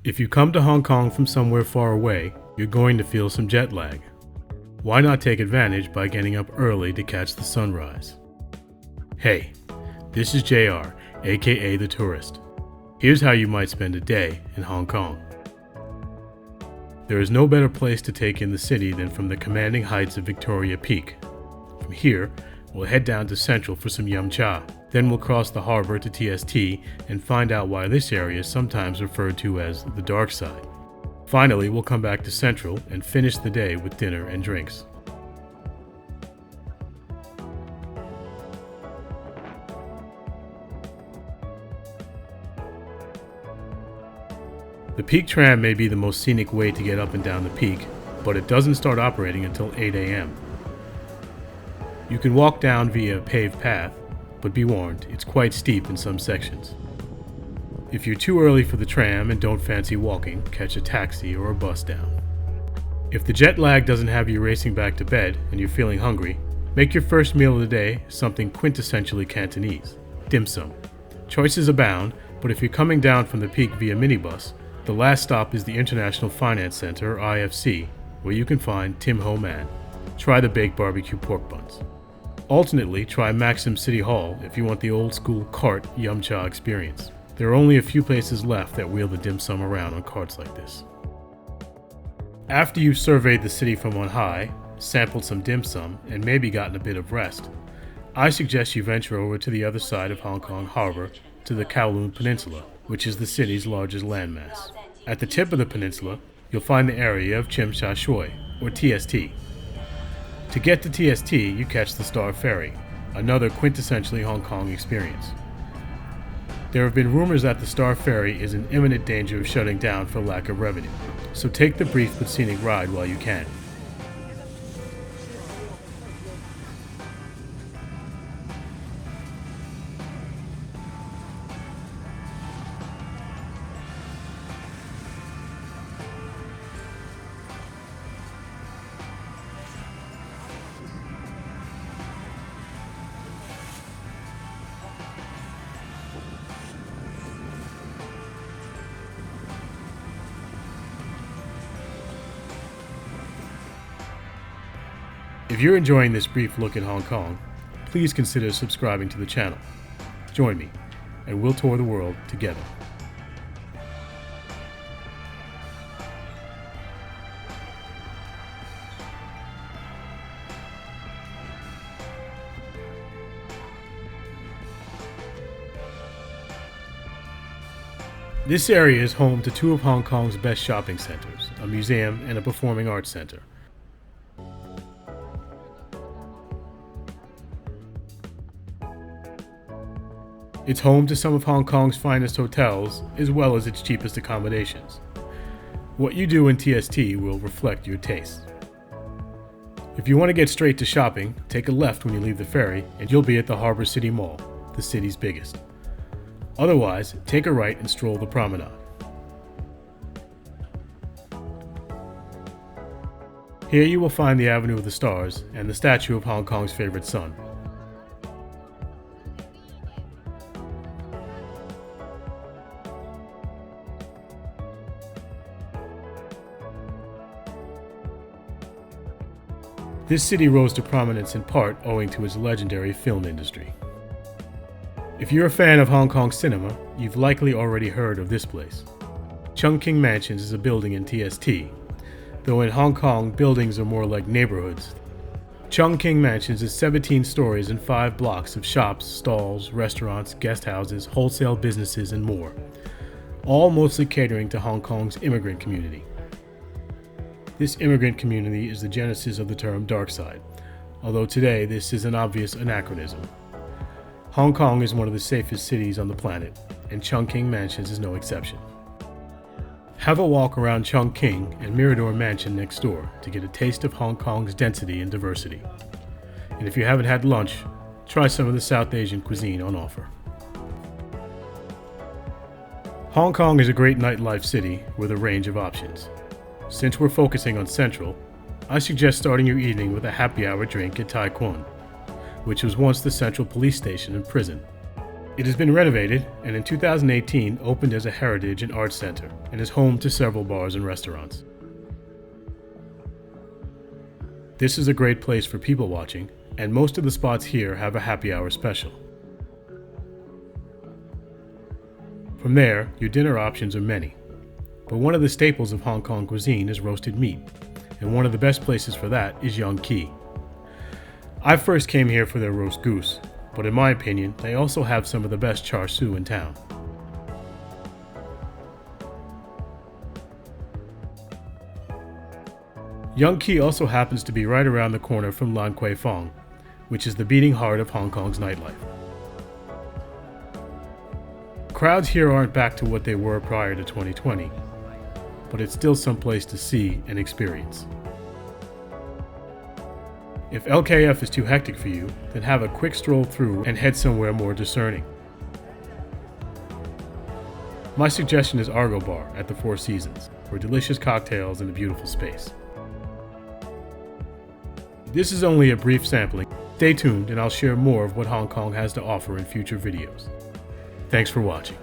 If you come to Hong Kong from somewhere far away, you're going to feel some jet lag. Why not take advantage by getting up early to catch the sunrise? Hey, this is JR, aka The Tourist. Here's how you might spend a day in Hong Kong. There is no better place to take in the city than from the commanding heights of Victoria Peak. From here, we'll head down to Central for some yum cha. Then we'll cross the harbor to TST and find out why this area is sometimes referred to as the dark side. Finally, we'll come back to Central and finish the day with dinner and drinks. The Peak tram may be the most scenic way to get up and down the Peak, but it doesn't start operating until 8 a.m. You can walk down via a paved path, but be warned, it's quite steep in some sections. If you're too early for the tram and don't fancy walking, catch a taxi or a bus down. If the jet lag doesn't have you racing back to bed and you're feeling hungry, make your first meal of the day something quintessentially Cantonese, dim sum. Choices abound, but if you're coming down from the Peak via minibus, the last stop is the International Finance Center, or IFC, where you can find Tim Ho Man. Try the baked barbecue pork buns. Alternately, try Maxim City Hall if you want the old-school cart yum cha experience. There are only a few places left that wheel the dim sum around on carts like this. After you've surveyed the city from on high, sampled some dim sum, and maybe gotten a bit of rest, I suggest you venture over to the other side of Hong Kong Harbor to the Kowloon Peninsula, which is the city's largest landmass. At the tip of the peninsula, you'll find the area of Tsim Sha Tsui, or TST. To get to TST, you catch the Star Ferry, another quintessentially Hong Kong experience. There have been rumors that the Star Ferry is in imminent danger of shutting down for lack of revenue, so take the brief but scenic ride while you can. If you're enjoying this brief look at Hong Kong, please consider subscribing to the channel. Join me, and we'll tour the world together. This area is home to two of Hong Kong's best shopping centers, a museum and a performing arts center. It's home to some of Hong Kong's finest hotels, as well as its cheapest accommodations. What you do in TST will reflect your tastes. If you want to get straight to shopping, take a left when you leave the ferry, and you'll be at the Harbour City Mall, the city's biggest. Otherwise, take a right and stroll the promenade. Here you will find the Avenue of the Stars and the statue of Hong Kong's favorite son. This city rose to prominence in part owing to its legendary film industry. If you're a fan of Hong Kong cinema, you've likely already heard of this place. Chung King Mansions is a building in TST, though in Hong Kong, buildings are more like neighborhoods. Chung King Mansions is 17 stories and 5 blocks of shops, stalls, restaurants, guest houses, wholesale businesses, and more, all mostly catering to Hong Kong's immigrant community. This immigrant community is the genesis of the term dark side, although today this is an obvious anachronism. Hong Kong is one of the safest cities on the planet, and Chung King Mansions is no exception. Have a walk around Chung King and Mirador Mansion next door to get a taste of Hong Kong's density and diversity. And if you haven't had lunch, try some of the South Asian cuisine on offer. Hong Kong is a great nightlife city with a range of options. Since we're focusing on Central, I suggest starting your evening with a happy hour drink at Tai Kwun, which was once the Central Police Station and prison. It has been renovated and in 2018 opened as a heritage and arts center and is home to several bars and restaurants. This is a great place for people watching, and most of the spots here have a happy hour special. From there, your dinner options are many, but one of the staples of Hong Kong cuisine is roasted meat, and one of the best places for that is Yong Ki. I first came here for their roast goose, but in my opinion, they also have some of the best char siu in town. Yong Ki also happens to be right around the corner from Lan Kwai Fong, which is the beating heart of Hong Kong's nightlife. Crowds here aren't back to what they were prior to 2020, but it's still someplace to see and experience. If LKF is too hectic for you, then have a quick stroll through and head somewhere more discerning. My suggestion is Argo Bar at the Four Seasons, for delicious cocktails and a beautiful space. This is only a brief sampling. Stay tuned and I'll share more of what Hong Kong has to offer in future videos. Thanks for watching.